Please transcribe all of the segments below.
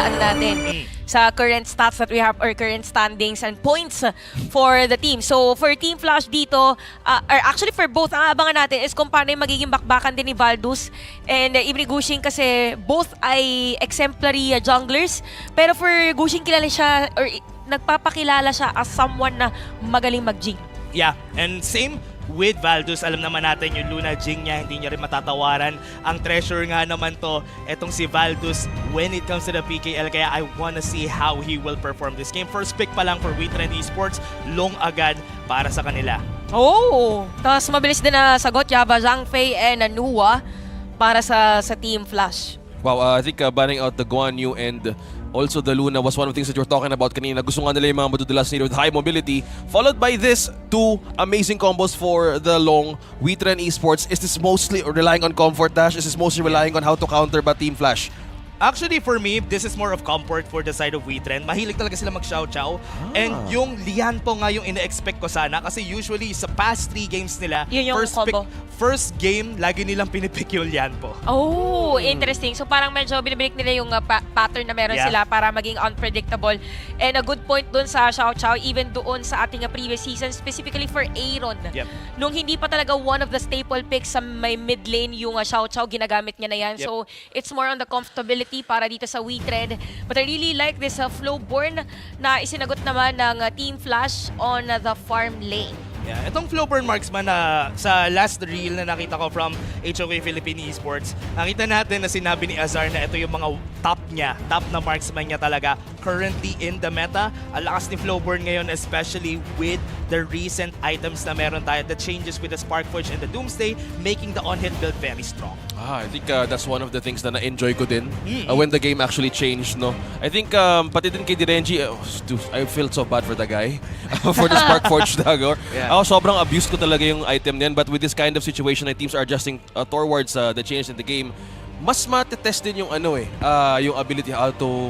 ano natin, sa current stats that we have or current standings and points for the team. So for Team Flash dito, or actually for both, ang abangan natin is kung paano yung magiging bakbakan din ni Valdus and Ibri Gushing kasi both ay exemplary junglers. Pero for Gushing kilala siya or nagpapakilala siya as someone na magaling mag-jing. Yeah, and same with Valdus, alam naman natin yung Luna Jing niya, hindi niya rin matatawaran. Ang treasure nga naman to, etong si Valdus when it comes to the PKL. Kaya I wanna see how he will perform this game. First pick pa lang for WETRND ESPORTS, long agad para sa kanila. Oh! Tapos mabilis din na sagot, Yaba, Zhangfei, and Nua para sa Team Flash. Wow, I think banning out the Guan Yu and also the Luna was one of the things that you were talking about kanina. Gusto nga nila yung mga madudulas nila with high mobility. Followed by this, two amazing combos for the long WETRND ESPORTS. Is this mostly relying on comfort dash? Is this mostly relying on how to counter ba Team Flash? Actually, for me, this is more of comfort for the side of WETRND. Mahilig talaga sila mag-chow-chow. And yung Lian po nga yung ina-expect ko sana kasi usually sa past 3 games nila, Yun yung combo. first game, lagi nilang pinipick yung Lian po. Oh, interesting. So parang medyo binibilik nila yung pattern na meron sila para maging unpredictable. And a good point dun sa Xiao Chao, even doon sa ating previous season, specifically for Aaron. Yep. Nung hindi pa talaga one of the staple picks sa may mid lane yung Xiao Chao, ginagamit niya na yan. Yep. So it's more on the comfortability para dito sa WETRND. But I really like this Flowborn na isinagot naman ng Team Flash on the farm lane. Yeah, itong Flowburn Marksman na sa last reel na nakita ko from HOK Philippine Esports, nakita natin na sinabi ni Azar na ito yung mga top na marksman niya talaga currently in the meta. Ang lakas ni Flowburn ngayon, especially with the recent items na meron tayo, the changes with the Sparkforge and the Doomsday, making the on-hit build very strong. I think that's one of the things na na-enjoy ko din when the game actually changed, no? I think pati din kay Direnji, I felt so bad for the guy for the Sparkforge dagger. Yeah. Ako sobrang abused ko talaga yung item niyan, but with this kind of situation na teams are adjusting towards the change in the game, mas matetest din yung yung ability how to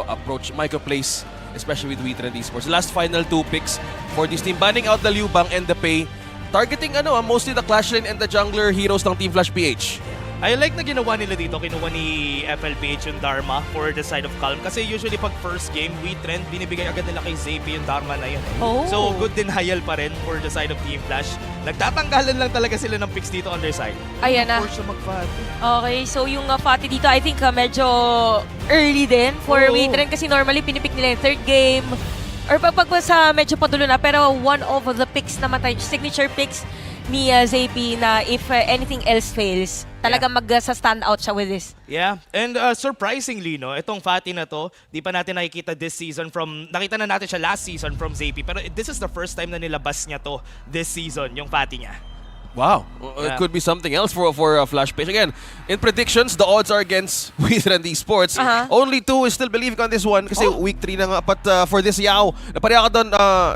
approach, micro plays, especially with WETRND ESPORTS. The last final 2 picks for this team, banning out the Liu Bang and the Pei, targeting mostly the Clash Lane and the jungler heroes ng Team Flash PH. I like na ginawa nila dito, kinuha ni FLPH yung Dharma for the side of Calm. Kasi usually pag first game, WETRND, binibigay agad nila kay ZP yung Dharma na yun. Oh. So good din hayal pa rin for the side of Team Flash. Nagtatanggalan lang talaga sila ng picks dito on their side. Ayan na. Force siya mag-fat. Okay, so yung Fati dito, I think medyo early din for WETRND kasi normally pinipik nila yung third game. Or pag sa medyo padulo na, pero one of the picks naman tayo, signature picks ni ZP na if anything else fails, talaga mag-stand out siya with this. Yeah, and surprisingly, no, itong Fatty na to, di pa natin nakikita this season nakita na natin siya last season from ZP, pero this is the first time na nilabas niya to this season, yung Fatty niya. Wow, it could be something else for Flash Page. Again, in predictions, the odds are against WETRND ESPORTS. Only 2 is still believing on this one kasi week 3 na nga. But for this Yao, napareha ka doon,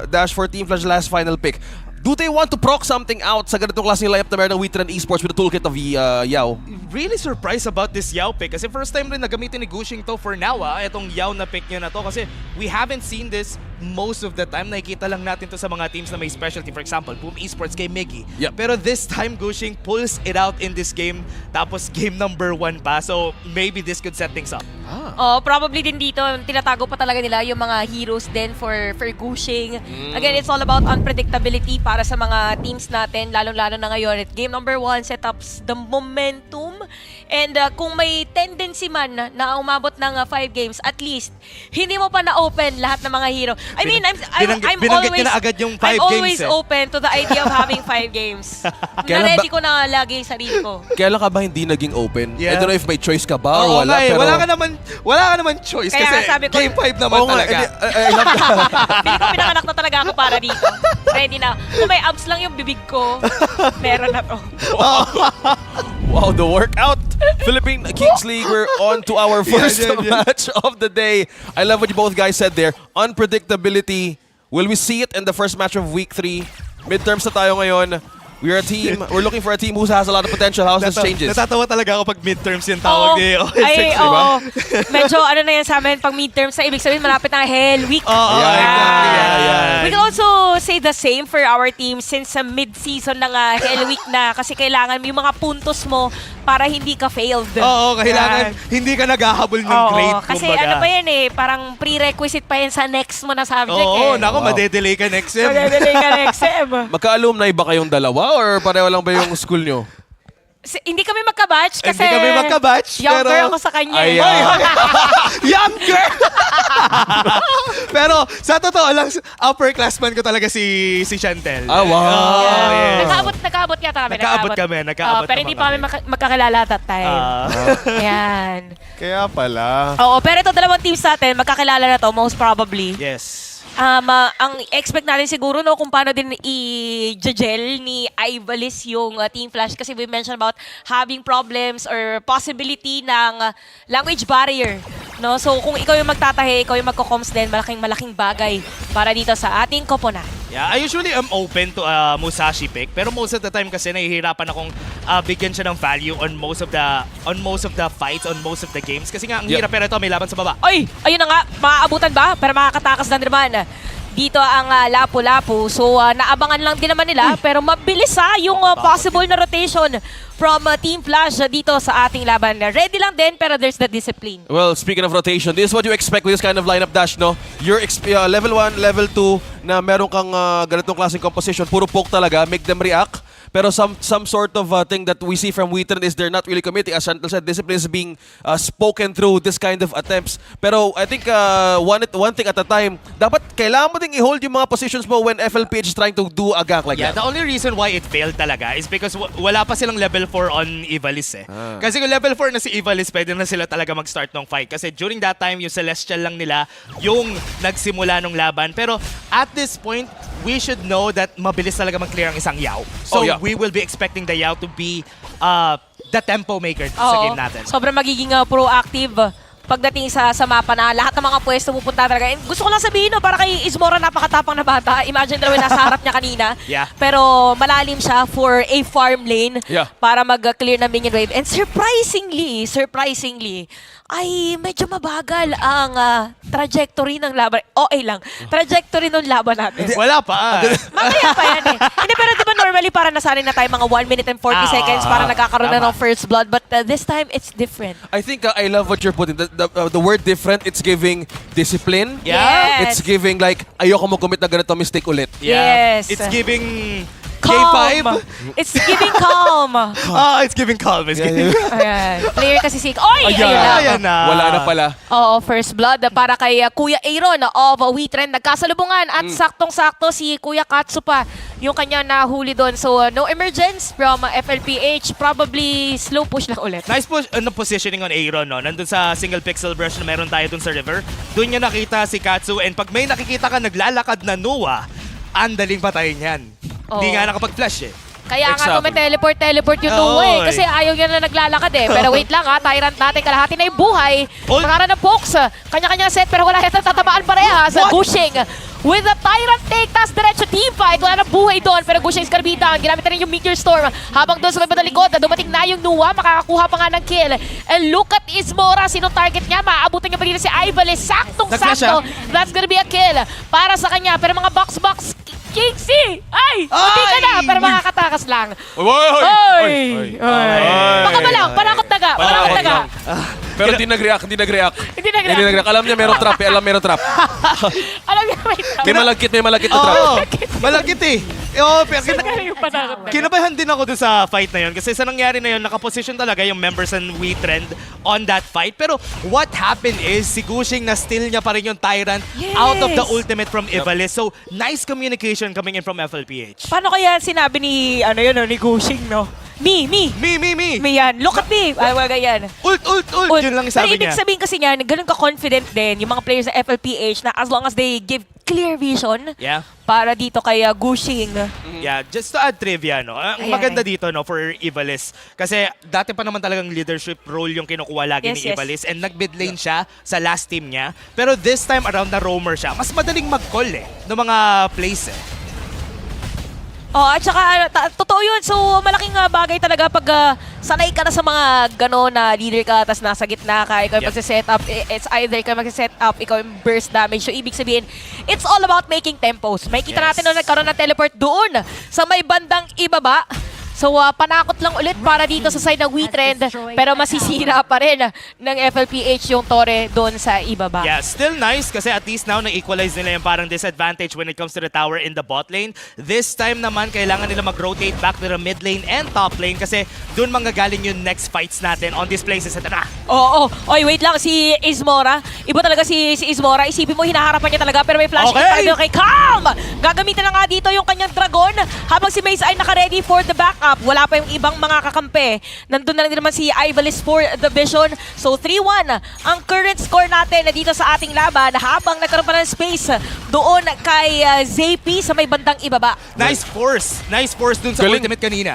Dash, for Team Flash last final pick. Do they want to proc something out sa ganitong klaseng lineup na meron ng WETRND ESPORTS with the toolkit of Yao? Really surprised about this Yao pick kasi first time rin nagamitin ni Gushing to for now, itong Yao na pick niya na to kasi we haven't seen this most of the time. Nakikita lang natin to sa mga teams na may specialty. For example, Boom Esports kay Miggy. Yep. Pero this time, Gushing pulls it out in this game. Tapos game number 1 pa. So maybe this could set things up. Probably din dito, tinatago pa talaga nila yung mga heroes din for Gushing. Again, it's all about unpredictability para sa mga teams natin, lalong-lalo na ngayon. Game number 1 setups the momentum. And kung may tendency man na umabot ng 5 games, at least, hindi mo pa na-open lahat ng mga hero. I mean, Binanggit niya na agad yung 5 games. I'm always open to the idea of having 5 games. Na-ready ko na lagi yung sarili ko. Kailan ka ba hindi naging open? Yeah. I don't know if may choice ka ba or wala. Pero wala ka naman choice Kaya kasi sabi ko, game 5 naman talaga. Pili ko pinanganak na talaga ako para dito. Ready na. Kung may abs lang yung bibig ko, meron na to. Wow, the workout! Philippine Kings League, we're on to our first match of the day. I love what you both guys said there. Unpredictability. Will we see it in the first match of week 3? Midterms na tayo ngayon. We're looking for a team who has a lot of potential. How's this changes? Natatawa talaga ako pag midterms yung tawag ni Ay, oo. Medyo ano na yan sa amin, pag midterms na ibig sabihin malapit na Hell Week. Yeah. We can also say the same for our team since sa mid-season ng Hell Week na kasi kailangan yung mga puntos mo para hindi ka failed. Oo, kailangan hindi ka naghahabol ng grade. Kasi kumbaga. ano pa yan parang prerequisite pa yan sa next mo na subject nako, madedelay ka next sem. Madedelay ka next sem. Magka-alumni ba kayong dalawa or pareho lang ba yung school nyo? Hindi kami magka-batch kasi Hindi kami magka-batch, younger pero ako sa kanya. Younger! Pero sa totoo lang, upperclassman ko talaga si Chantel. Ah, wow. Yeah. Nagkaabot yata kami. Nagkaabot pero hindi pa kami magkakilala that time. Yan. Kaya pala. Oo, pero ito dalawang teams natin, magkakilala na to most probably. Yes. Ang expect natin siguro no kung paano din i-gel ni Ivalis yung Team Flash kasi we mentioned about having problems or possibility ng language barrier. No? So kung ikaw yung magtatahe, ikaw yung magko-comms din, malaking bagay para dito sa ating koponan. Yeah, I usually am open to Musashi pick, pero most of the time kasi nahihirapan akong bigyan siya ng value on most of the fights, on most of the games kasi nga ang hirap, pero ito may laban sa baba. Oy, ayun na nga, maaabutan ba? Pero makakatakas na naman. Dito ang Lapu-Lapu. So naabangan lang din naman nila pero mabilis yung possible na rotation from Team Flash dito sa ating laban. Ready lang din pero there's the discipline. Well, speaking of rotation, this is what you expect with this kind of lineup dash, no? You're level 1, level 2 na meron kang ganitong klaseng composition, puro poke talaga, make them react. Pero some sort of thing that we see from WETRND is they're not really committing. As Chantal said, discipline is being spoken through this kind of attempts. Pero I think one thing at a time, dapat kailangan mo ding i-hold yung mga positions mo when FLPH is trying to do a gank like that. The only reason why it failed talaga is because wala pa silang level 4 on Ivalice. Kasi kung level 4 na si Ivalice, pwede na sila talaga mag-start ng fight. Kasi during that time, yung Celestial lang nila yung nagsimula ng laban. Pero at this point, we should know that mabilis talaga mag-clear ang isang Yao. So we will be expecting the Yao to be the tempo maker sa game natin. Sobrang magiging proactive pagdating sa mapa na lahat ng mga pwesto pupunta talaga. And gusto ko lang sabihin, no, para kay Ismora napakatapang na bata. Imagine daw nasa harap niya kanina. Yeah. Pero malalim siya for a farm lane para mag-clear ng minion wave. And surprisingly, ay medyo mabagal ang trajectory ng laban. Okay lang. Trajectory ng laban natin. Wala pa. Mamaya pa yan Hindi, pero diba normally para nasanay na tayo mga 1 minute and 40 seconds para nagkakaroon na ng first blood. But this time, it's different. I think I love what you're putting. The word different, it's giving discipline. Yes. It's giving like, ayoko mo commit na ganito mistake ulit. Yes. It's giving Calm. K5. It's giving calm. It's giving calm. It's giving... Ayan. Player kasi si... Oy! Ayan na. Wala na pala. Oo, first blood para kay Kuya Aaron of WETRND. Nagkasalubungan at saktong-sakto si Kuya Katsu pa yung kanya nahuli doon. So, no emergence from FLPH. Probably slow push lang ulit. Nice positioning on Aaron, no? Nandun sa single pixel brush na meron tayo dun sa river. Doon niya nakita si Katsu. And pag may nakikita ka naglalakad na Nuwa, andaling patayin yan. Hindi nga nakapag-flash Kaya nga tume-teleport yung Nuwa kasi ayaw niya na naglalakad Pero wait lang Tyrant natin, kalahati na yung buhay. Nakara na Box. Kanya-kanya set pero wala yata tatamaan parehas. Gushing with a Tyrant take, tas diretso team fight. Wala na buhay doon pero Gushing is gonna be down. Ginamit na rin yung Meteor Storm. Habang doon sa may badalikod, dumating na yung Nuwa, makakakuha pa nga ng kill. And look at Ismora, sinong target niya? Maaabutan niya pa rin si Ivalis. Saktong-sakto. That's gonna be a kill para sa kanya. Pero mga box-box Kingsi! Ay! Hindi ka na! Pero makakatakas lang. Oy! Baka malang! Panakot daga! Pero hindi nag-react. Alam niya meron trap. Alam meron trap. Alam niya may trap. May malagkit na trap. Malagkit Kinabahan din ako dun sa fight na yun kasi sa nangyari na yun, nakaposition talaga yung members ng WETRND on that fight. Pero what happened is si Gushing na steal niya pa rin yung Tyrant out of the ultimate from Ivalice. So, nice communication coming in from FLPH. Paano kaya sinabi ni Gushing, no? Me yan. Look at me. Ay, wag yan. Ult. Yun lang sabi niya. Pero ibig sabihin kasi niya, ganun ka-confident din yung mga players sa FLPH na as long as they give clear vision para dito kay Gushing. Yeah, just to add trivia, no? Ang maganda dito, no, for Ivalice. Kasi dati pa naman talagang leadership role yung kinukuha lagi ni Ivalice and nag-mid lane siya sa last team niya. Pero this time around na roamer siya, mas madaling mag-call ng mga plays Oh, at saka totoo yun. So malaking bagay talaga pag sanay ka na sa mga gano'n na leader ka, tapos nasa gitna ka, ikaw yung magsiset up. It's either ikaw magsiset up, ikaw yung burst damage. So ibig sabihin, it's all about making tempos. May kita natin nung nagkaroon ng teleport doon sa may bandang ibaba. So panakot lang ulit para dito sa side ng WETRND, pero masisira pa rin ng FLPH yung Torre doon sa ibaba. Yeah, still nice kasi at least now na-equalize nila yung parang disadvantage when it comes to the tower in the bot lane. This time naman, kailangan nila mag-rotate back to the mid lane and top lane kasi doon manggagaling yung next fights natin on these places. Ito na! Oo. Oy, wait lang. Si Izmora. Iba talaga si Izmora. Isipin mo, hinaharapan niya talaga pero may flash kick para doon kay Cam! Gagamitin na nga dito yung kanyang dragon habang si Maze ay naka-ready for the backup. Wala pa yung ibang mga kakampi. Nandun na rin naman si Ivalis for the vision. So 3-1 ang current score natin na dito sa ating laban habang nagkaroon pa ng space doon kay ZP sa may bandang ibaba. Nice force! Nice force dun sa ultimate kanina.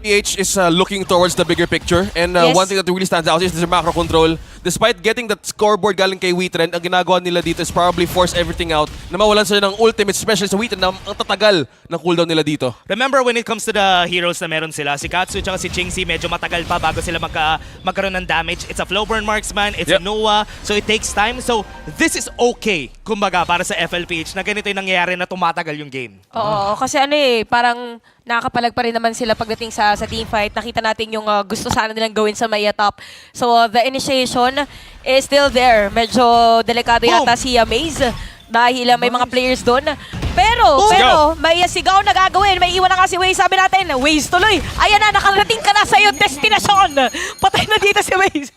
PH is looking towards the bigger picture, and one thing that really stands out is the macro control. Despite getting that scoreboard galing kay WETRND, ang ginagawa nila dito is probably force everything out na mawalan sila ng ultimate, especially sa WETRND na ang tatagal ng cooldown nila dito. Remember when it comes to the heroes na meron sila, si Katsu at si Chingsi medyo matagal pa bago sila magkaroon ng damage. It's a Flowburn marksman, it's a Noah, so it takes time. So this is okay, kumbaga, para sa FLPH na ganito yung nangyayari na tumatagal yung game. Oo, kasi parang nakakapalag pa rin naman sila pagdating sa team fight. Nakita natin yung gusto sana nilang gawin sa Maya top. So the initiation is still there. Medyo delikado yata si Maze dahil may mga players doon. Pero may sigaw na gagawin. May iwan na nga si Waze. Sabi natin, Waze tuloy. Ayan na, nakarating ka na sa iyong destinasyon. Patay na dito si Waze.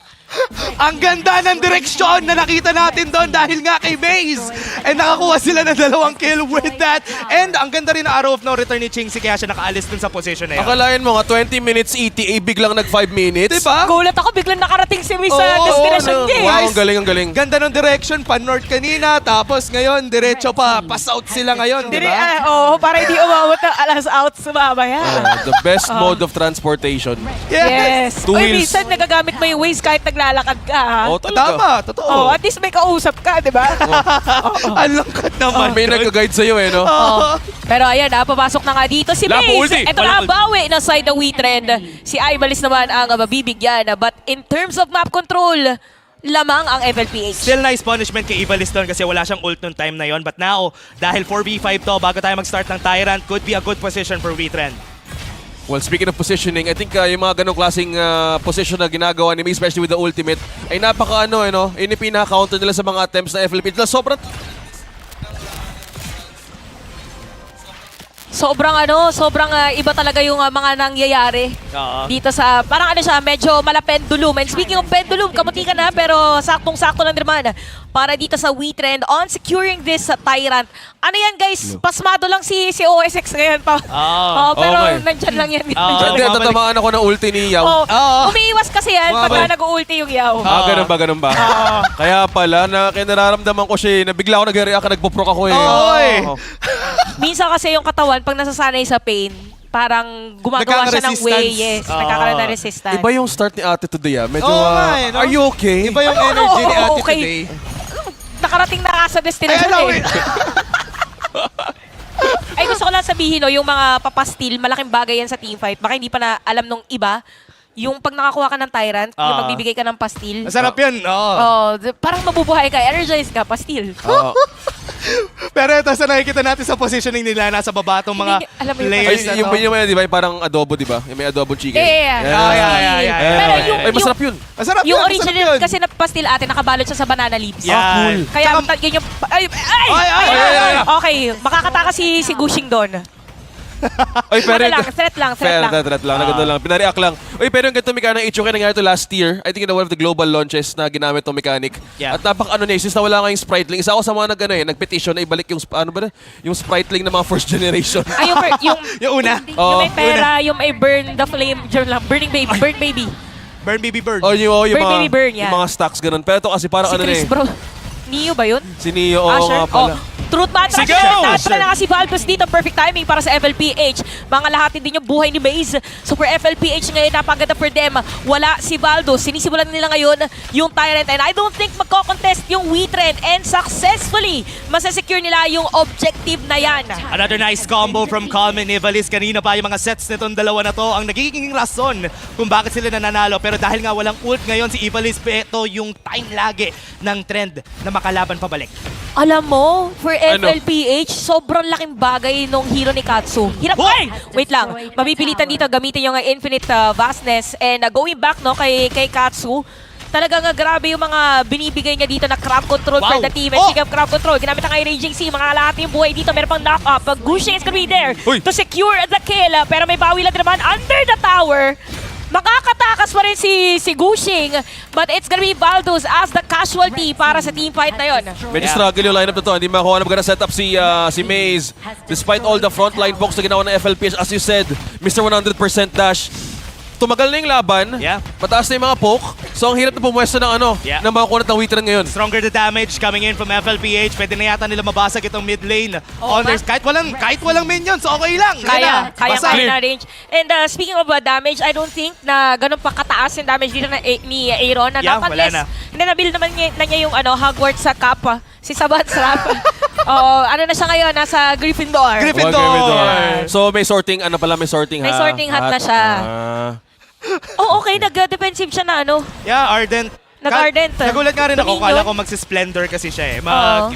Ang ganda ng direksyon na nakita natin doon dahil nga kay Maze. And nakakuha sila ng 2 kill with that. And ang ganda rin ng arrow of no return ni Chingsi kaya siya nakaalis dun sa position na yun. Akalain mo nga, 20 minutes ETA, biglang nag 5 minutes. Diba? Gulat ako, biglang nakarating si Waze sa destinasyon niya. Wow, ang galing, ang galing. Ganda ng direction, pa-north kanina, tapos ngayon, diretso pa-south sila ngayon, di ba? Oo, para hindi umabot ng alas out sa mamaya. The best mode of transportation. Yes. 2 Uy, wheels. minsan nagagamit mo yung Waze kahit naglalakad ka. Ha? Oh, talaga. Tama, totoo. Oh, at least may kausap ka, di ba? Ang lungkot naman. May nag-guide sa'yo no? Pero ayan, papasok na nga dito si Lapo, Maze. ulti. Ito na, bawi na side ng WETRND. Si Ivalis naman ang mabibigyan. But in terms of map control, lamang ang FLPH. Still nice punishment kay Ivalis doon kasi wala siyang ult nung time na yon. But now, dahil 4v5 to, bago tayo mag-start ng Tyrant, could be a good position for WETRND. Well, speaking of positioning, I think yung mga ganong klaseng position na ginagawa ni May, especially with the ultimate, ay napaka yun yung pinaka-counter nila sa mga attempts na FLP. Sobrang iba talaga yung mga nangyayari dito sa, parang siya, medyo malapendulum. And speaking of pendulum, kamuti ka na, pero saktong-sakto lang naman para dito sa WETRND on securing this Tyrant. Ano yan guys, pasmado lang si OSX ngayon pa. Pero nandyan lang yan. Tatamaan ako ng ulti ni Yao. Umiiwas kasi yan pag nag-ulti yung Yao. Ganun ba? Kaya pala, nararamdaman ko siya, nabigla ako nag-react, nagpo-proc ako Minsan kasi yung katawan, pag nasasanay sa pain, parang gumagawa siya ng way. Yes, nagkakaroon ng resistance. Iba yung start ni Ate today Medyo, no? are you okay? Iba yung energy ni Ate okay. today. Nakarating na nga sa destination Ay, gusto ko lang sabihin, yung mga papastil, malaking bagay yan sa teamfight. Baka hindi pa na alam nung iba. Yung pag nakakuha ka ng Tyrant, yung magbibigay ka ng pastil. Masarap yan. Parang mabubuhay ka, energized ka, pastil. Pero ito, sa nakikita natin sa positioning nila, nasa baba itong mga players na to. Yung di ba, parang adobo, di ba? Yung may adobo chicken. Pero ay, masarap yun. Masarap yung yun, original kasi na pastil ate, nakabalot siya sa banana leaves. Cool. Kaya yun yung... Okay, makakataka si Gushing doon. Oy, pero threat lang. Naganda lang. Pinareact lang. Oy, pero yung ganito mechanic HOK nangyari ito last year. I think in one of the global launches na ginamit itong mechanic. At since nawala nga yung spriteling, isa ako sa mga nag-petition na ibalik yung, yung spriteling ng mga first generation. Yung una. Yung may pera, yung may burn the flame, burning baby, burn baby. Burn baby burn. Yung Burn baby burn, yung mga stocks ganun. Pero ito kasi parang si Chris, bro. Neo ba yun? Si Neo, Asher? nga pala. Truth Mantra. Sige! Taas pa na nga si Valpes dito. Perfect timing para sa FLPH. Mga lahat din yung buhay ni Maze. So for FLPH ngayon, napaganda for them. Wala si Valdo. Sinisimulan nila ngayon yung Tyrant. And I don't think magko-contest yung WETRND. And successfully, masasecure nila yung objective na yan. Another nice combo from Calm and Evalis. Kanina pa yung mga sets nitong dalawa na to ang nagiging rason kung bakit sila nananalo. Pero dahil nga walang ult ngayon si Evalis, ito yung time lagi ng trend na makalaban pabalik. Alam mo, for FLPH, sobrang laking bagay nung hero ni Katsu. Hirap wait lang, mapipilitan dito gamitin yung infinite vastness and going back no kay Katsu. Talagang grabe yung mga binibigay niya dito na crowd control for the team. And speaking of crowd control, ginamit ang Raging Sea. Mga lahat yung buhay dito. Meron pang knock-up. Gushing is gonna be there to secure the kill. Pero may bawi lang naman under the tower. Makakatakas pa rin si Gushing, but it's gonna be Valdos as the casualty para sa team fight na yon. Medyo struggle yung lineup na to. Hindi makuha na maganda setup si Maze. Despite all the frontline box na ginawa ng FLPH, as you said, Mr. 100% dash. Tumagal na yung laban, mataas na yung mga poke, so ang hirap na pumwesto ng ng mga kunat ng WETRND ngayon. Stronger the damage coming in from FLPH. Pwede na yata nila mabasag itong mid lane. Kahit walang minions, okay lang. Kaya na range. And speaking of damage, I don't think na ganun pa kataas yung damage dito ni Aaron. Na dapat less. Hindi, nabuild naman niya yung Hogwarts sa Kappa. Si Sabat Srap. Ano na siya ngayon? Nasa Gryffindor. So may sorting, may sorting May sorting hat na siya. Okay, nag-defensive siya na Yeah, Ardent. Nag-Ardent. Nagulat nga rin ako. Kala ko magsi-Splendor kasi siya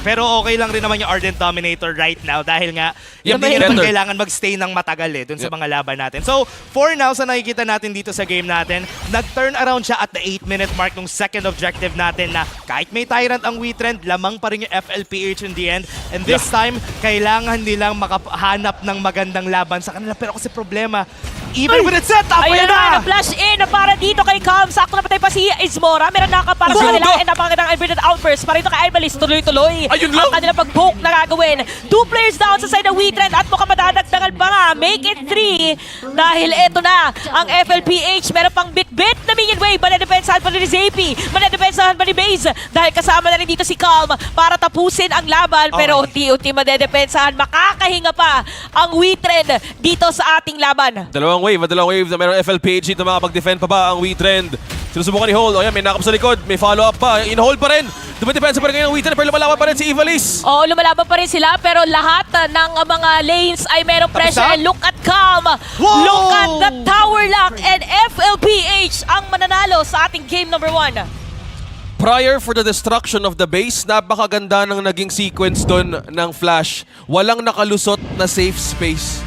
Pero okay lang rin naman yung Ardent Dominator right now dahil nga hindi naman kailangan mag-stay ng matagal dun sa mga laban natin. So, for now, sa nakikita natin dito sa game natin, nag-turn around siya at the 8-minute mark ng second objective natin na kahit may Tyrant ang WETRND, lamang pa rin yung FLPH in the end. And this time, kailangan nilang makahanap ng magandang laban sa kanila. Pero kasi problema, even with it set up, ayan na! Flash in para dito kay Calm. Sakto na patay pa si Izmora. Meron nakapara sa kanila and napakagandang inverted outburst. Para ito kay Ivalis, tuloy-tuloy. Ang kanilang pag-poke na gagawin. 2 players down sa side ng WETRND at mukhang madadagdagan pa nga. Make it 3 dahil ito na ang FLPH. Meron pang bit-bit na minion wave. Manedepensahan pa rin ni ZP. Manedepensahan pa ni Baze. Dahil kasama na rin dito si Calm para tapusin ang laban. Pero unti-unti manedepensahan. Makakahinga pa ang WETRND dito sa ating laban. Dalawang wave na meron FLPH dito makapag-defend pa ba ang WETRND. Sinusubukan ni Hold. May nakap sa likod. May follow-up pa. In-hold pa rin. Dumadepensa pa rin ngayon ng WETRND pero lumalaban pa rin si Evalis. Lumalaban pa rin sila pero lahat ng mga lanes ay merong pressure. And look at Calm. Look at the tower lock. And FLPH ang mananalo sa ating game number 1. Prior for the destruction of the base, napakaganda ng naging sequence doon ng Flash. Walang nakalusot na safe space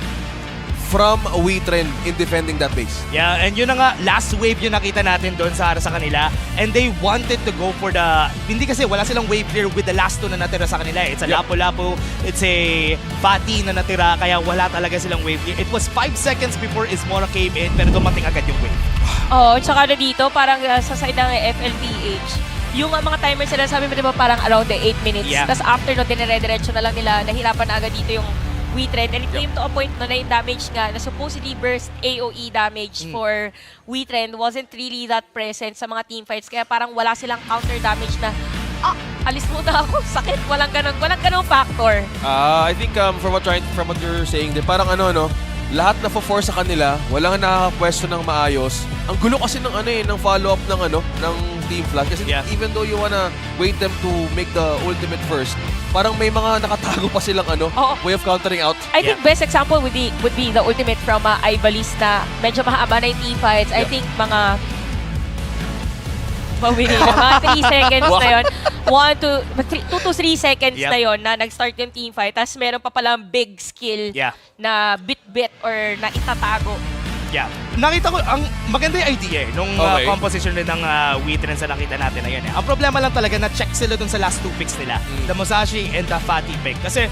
from WETRND in defending that base. Yeah, and yun na nga, last wave yung nakita natin doon sa kanila. And they wanted to go for the... Hindi kasi wala silang wave clear with the last two na natira sa kanila. It's a Lapu-Lapu, it's a Fati na natira, kaya wala talaga silang wave clear. It was 5 seconds before Izmora came in, pero dumating agad yung wave. Tsaka dito, parang sa side ng FLPH, yung mga timers sila, sabi mo diba parang around the 8 minutes. Tapos after no, dinire-diretso na lang nila, nahirapan na agad dito yung WETRND. And it came to a point na yung damage nga na supposedly burst AOE damage for WETRND wasn't really that present sa mga teamfights. Kaya parang wala silang counter damage na alis muna ako, sakit. Walang ganun factor. I think from what you're saying, parang lahat na force sa kanila, walang nakakapwesto ng maayos. Ang gulo kasi ng follow-up ng Team Flash kasi even though you wanna wait them to make the ultimate first, parang may mga nakatago pa silang way of countering out. I think best example would be the ultimate from Ivalis na medyo mahaba na yung team fights. I think mga 3 seconds na yun. 2 to 3 seconds na yun na nag-start yung team fight. Tapos meron pa palang big skill na bit-bit or na itatago. Yeah. Nakita ko, ang maganda yung idea nung composition rin ng WETRND sa nakita natin na yun. Ang problema lang talaga na check sila dun sa last 2 picks nila. The Musashi and the Fati pick. Kasi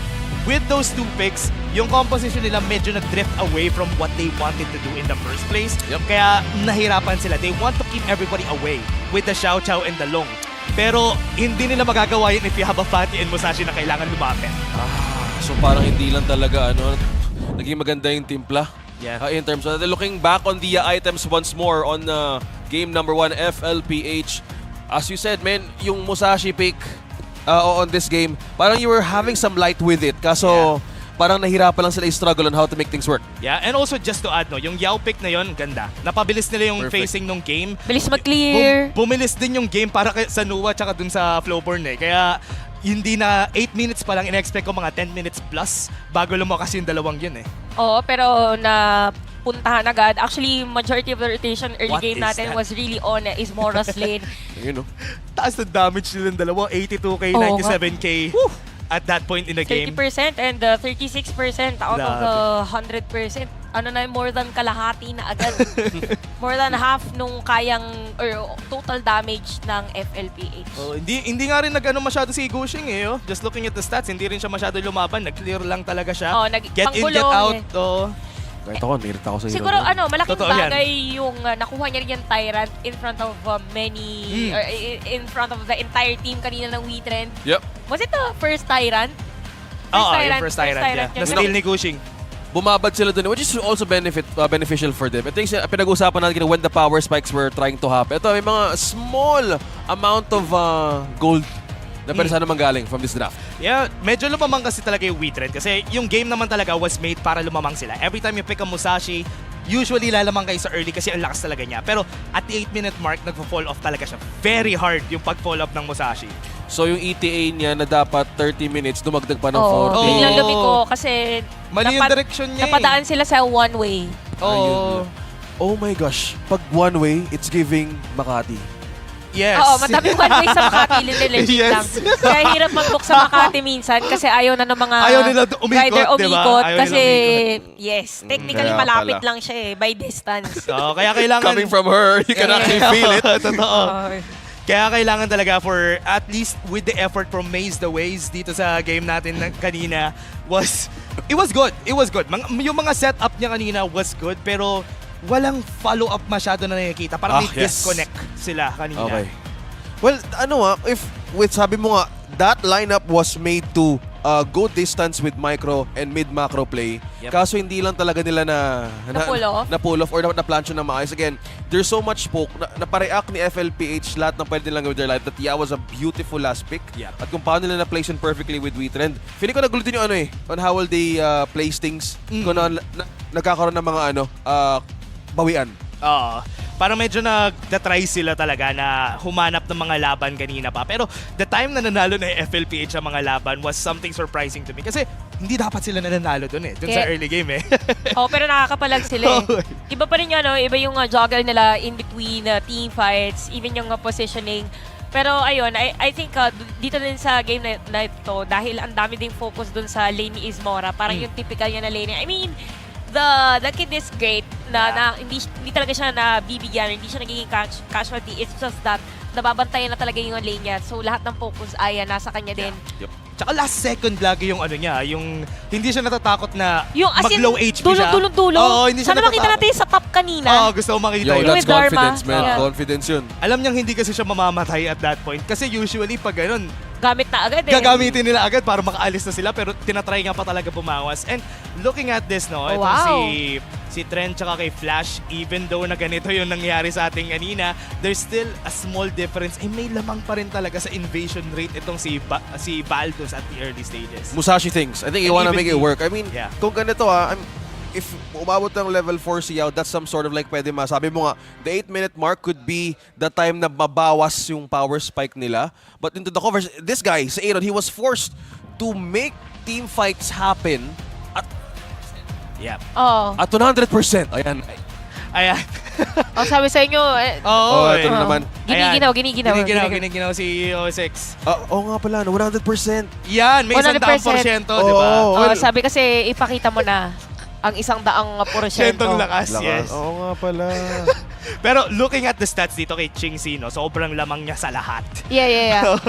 with those 2 picks, yung composition nila medyo nag-drift away from what they wanted to do in the first place. Kaya nahirapan sila. They want to keep everybody away with the Xiao Xiao and the Long. Pero hindi nila magagawa yun if you have a Fati and Musashi na kailangan lumapit. So parang hindi lang talaga naging maganda yung timpla. In terms of looking back on the items once more on game number 1 FLPH. As you said, man, yung Musashi pick on this game, parang you were having some light with it. Kaso, parang nahirapan lang sila i-struggle on how to make things work. Yeah, and also just to add, no, yung Yao pick na yon ganda. Napabilis nila yung Perfect. facing nung game. Bilis mag-clear. Bumilis din yung game para sa Nuwa tsaka dun sa Flowborn eh. Kaya hindi na 8 minutes pa lang, in-expect ko mga 10 minutes plus bago lumakas yung dalawang yun eh. Oo, pero puntahan agad. Actually, majority of the rotation early What game is natin that? was really on Ismora's lane. You know. Taas na damage nila yung dalawa, 82k, Oo, 97k at that point in the game. 30% and 36% out of the 100%. Ano na, more than kalahati na agad. More than half nung kayang or total damage ng FLPH. Oh, hindi nga rin nag-ano masyado si Gushing eh. Oh. Just looking at the stats, hindi rin siya masyado lumaban. Nag-clear lang talaga siya. Oh, Get in, get out. Oh. Kahit ako, nirita ako sa hero. Siguro malaking Totoo yan. bagay yung nakuha niya rin yung Tyrant in front of many, or in front of the entire team kanina ng WETRND. Yep. Was it the first Tyrant? Oo, yung first Tyrant, yeah. yun. Na-steal ni Gushing. Bumabad sila dun, which is also beneficial for them. Ito yung pinag-uusapan natin when the power spikes were trying to happen. Ito, may mga small amount of gold na pwede sana manggaling from this draft. Yeah, medyo lumamang kasi talaga yung WETRND kasi yung game naman talaga was made para lumamang sila. Every time you pick a Musashi, usually lalamang kayo sa early kasi ang lakas talaga niya. Pero at the 8-minute mark, nagpo-fall off talaga siya. Very hard yung pag-fall off ng Musashi. So yung ETA niya na dapat 30 minutes, dumagdag pa ng 40. Oh. Biglang lumiko kasi Mali yung direction niya napadaan sila sa one way. Oh. Oh my gosh, pag one way, it's giving Makati. Yes. Oo, madaming one way sa Makati, legit Yes. lang. Kaya hirap mag-book sa Makati minsan kasi ayaw na ng mga Ayaw nila umikot, rider diba? umikot. Ayaw Kasi, nila yes, technically Kaya malapit pala. lang siya by distance. So, kaya kailangan... Coming from her, you can actually feel it. Totoo. Oh. Kaya kailangan talaga for, at least with the effort from Maze the Ways dito sa game natin na kanina, it was good. It was good. Yung mga setup niya kanina was good, pero walang follow-up masyado na nakikita. Parang may yes. disconnect sila kanina. Okay. Well, sabi mo nga, that lineup was made to go distance with micro and mid-macro play. Yep. Kaso hindi lang talaga nila na-pull off or na-plancho na maayos. Again, there's so much poke. Napareact ni FLPH lahat ng pwede nilang gawin with their life that was a beautiful last pick. Yep. At kung paano nila na-place yun perfectly with WETRND. Feeling ko nagulo din yung on how will they place things. Kung nagkakaroon ng mga bawian. Parang medyo nag-try sila talaga na humanap ng mga laban kanina pa. Pero the time na nanalo na yung FLPH ang mga laban was something surprising to me. Kasi hindi dapat sila nanalo dun eh. Dun sa early game eh. Oh, pero nakakapalag sila eh. Iba pa rin yun, iba yung juggle nila in between team fights, even yung positioning. Pero ayun, I think dito din sa game na ito, dahil ang dami ding focus dun sa lane ni Ismora, parang yung typical niya na lane. I mean, the kid is great na hindi talaga siya nabibigyan, hindi siya nagiging casualty. It's just that nababantayan na talaga yung lane niya. So lahat ng focus ay nasa kanya din. Yep. Tsaka last second lagi yung niya, yung hindi siya natatakot na Yung as in, mag-low HP siya. dulo. Oo, hindi siya Sana makita natatakot. natin sa top kanina. Oo, gusto ko makita Yo, yun. that's With Dharma. confidence, man. Yeah. Confidence yun. Alam niyang hindi kasi siya mamamatay at that point. Kasi usually pag ganun, Gamit na agad eh. gagamitin nila agad para makaalis na sila pero tinatry nga pa talaga bumawas. And looking at this, no, itong wow. si Trent tsaka kay Flash, even though na ganito yung nangyari sa ating kanina, there's still a small difference. May lamang pa rin talaga sa invasion rate itong si Baldos at the early stages. Musashi things. I think you And wanna even make it work. I mean, yeah. kung ganito if umabot ng level 4 si Yao, that's some sort of like pwede masabi mo nga, the 8-minute mark could be the time na mabawas yung power spike nila. But into the covers, this guy, si Aaron, he was forced to make team fights happen Yeah. Oh. at 100%. Ayan. Ayan. Oh, sabi sa inyo, Oo. ito na naman. Giniginaw si O6. Oo nga pala, 100%. Yan, may 100%. 100%, di ba? Oo. Well, sabi kasi ipakita mo na ang 100%. Siyentong lakas, yes. Oo nga pala. Pero looking at the stats dito kay Chingsi, no, sobrang lamang niya sa lahat. Yeah.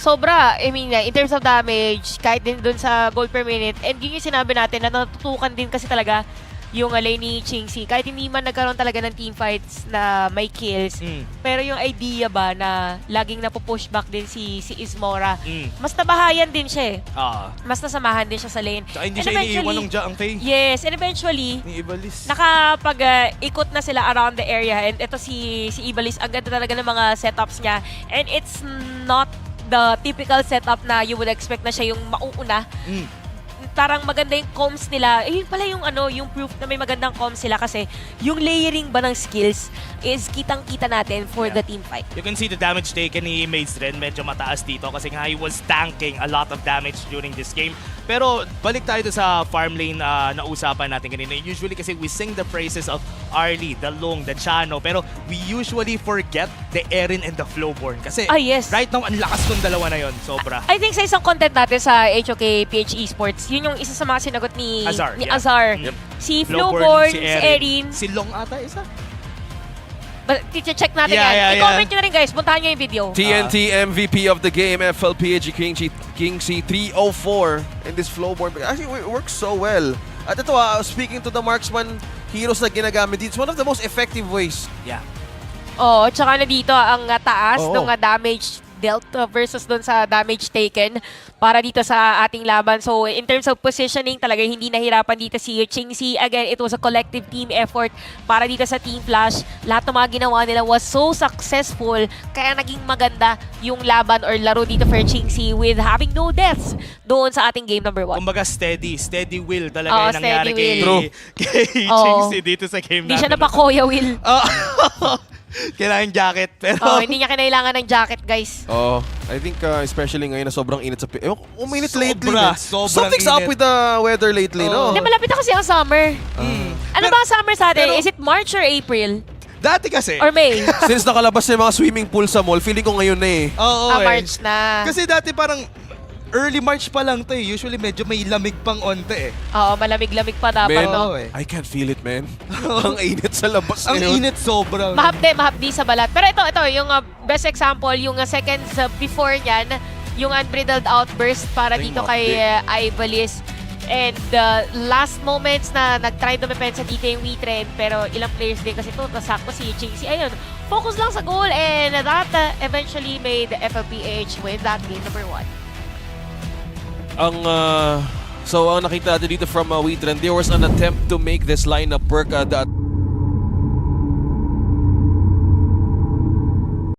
Sobra. I mean, in terms of damage, kahit din dun sa gold per minute, and yun yung sinabi natin na natutukan din kasi talaga yung lane ni Chingsi. Kahit hindi man nagkaroon talaga ng team fights na may kills, pero yung idea ba na laging napupush back din si Ismora, mas nabahayan din siya eh. Mas nasamahan din siya sa lane. Tsaka hindi And siya iniiwan eventually- ng Jaang Fei. Yes, and eventually, Ni Ibalis. nakapag-ikot na sila around the area, and ito si Ibalis, ang ganda talaga ng mga setups niya, and it's not the typical setup na you would expect na siya yung mauuna. Parang maganda yung comms nila. Yun pala yung yung proof na may magandang comms sila kasi yung layering ba ng skills is kitang-kita natin for the team fight. You can see the damage taken ni WETRND medyo mataas dito kasi nga he was tanking a lot of damage during this game. Pero balik tayo sa farm lane na usapan natin kanina. Usually kasi we sing the praises of Arlie, the Long, the Chano, pero we usually forget the Erin and the Flowborn. Kasi Yes. right now, ang lakas ng dalawa na yon, sobra. I think sa isang content natin sa HOK PH Esports, yun yung isa sa mga sinagot ni Azar, ni yeah. Azar. Yep. Si Flowborn, si Erin. Si Long ata isa. Check natin Yeah, yan. yeah, I-comment nyo na rin guys. Puntahan nyo yung video. TNT MVP of the game, FLPG Kingcy 304 in this Flowborn. Actually, it works so well. At ito, speaking to the marksman heroes na ginagamit dito, it's one of the most effective ways. Yeah. Oo, tsaka na dito ang taas Oo. ng damage dealt versus doon sa damage taken para dito sa ating laban. So, in terms of positioning, talaga hindi nahirapan dito si Chingsi. Again, it was a collective team effort para dito sa Team Flash. Lahat ng mga ginawa nila was so successful, kaya naging maganda yung laban or laro dito for Chingsi with having no deaths doon sa ating game number 1. Kumbaga steady will talaga yung nangyari steady will. True. kay Oo. Chingsi dito sa game Hindi natin. siya napakoya, Will. Kailangan jacket, pero... Hindi niya kinailangan ng jacket, guys. Oh, I think especially ngayon na sobrang init sa... Uminit Sobra, lately. Man. sobrang Something's up init. with the weather lately, no? Hindi, malapit na kasi ang summer. Ano ba ang summer sa atin? pero- Is it March or April? Dati kasi... Or May? Since nakalabas na yung mga swimming pool sa mall, feeling ko ngayon na eh. Oo, March na. Kasi dati parang early March pa lang to eh. Usually medyo may lamig pang onte eh. Oo, malamig-lamig pa dapat, Man, no? Oo eh. I can't feel it, man. Ang init sa labas Ang ngayon. init sobra. Mahapdi sa balat. Pero ito, yung best example, yung seconds before niyan, yung unbridled outburst para Ay, dito kay Ivalis. And last moments na nag-try dumepensa dito yung WETRND, pero ilang players din kasi ito, nasakto si Chingsi. Ayun, focus lang sa goal, and that eventually made the FLPH win that game number 1. So ang nakita natin dito from WETRND, there was an attempt to make this lineup work.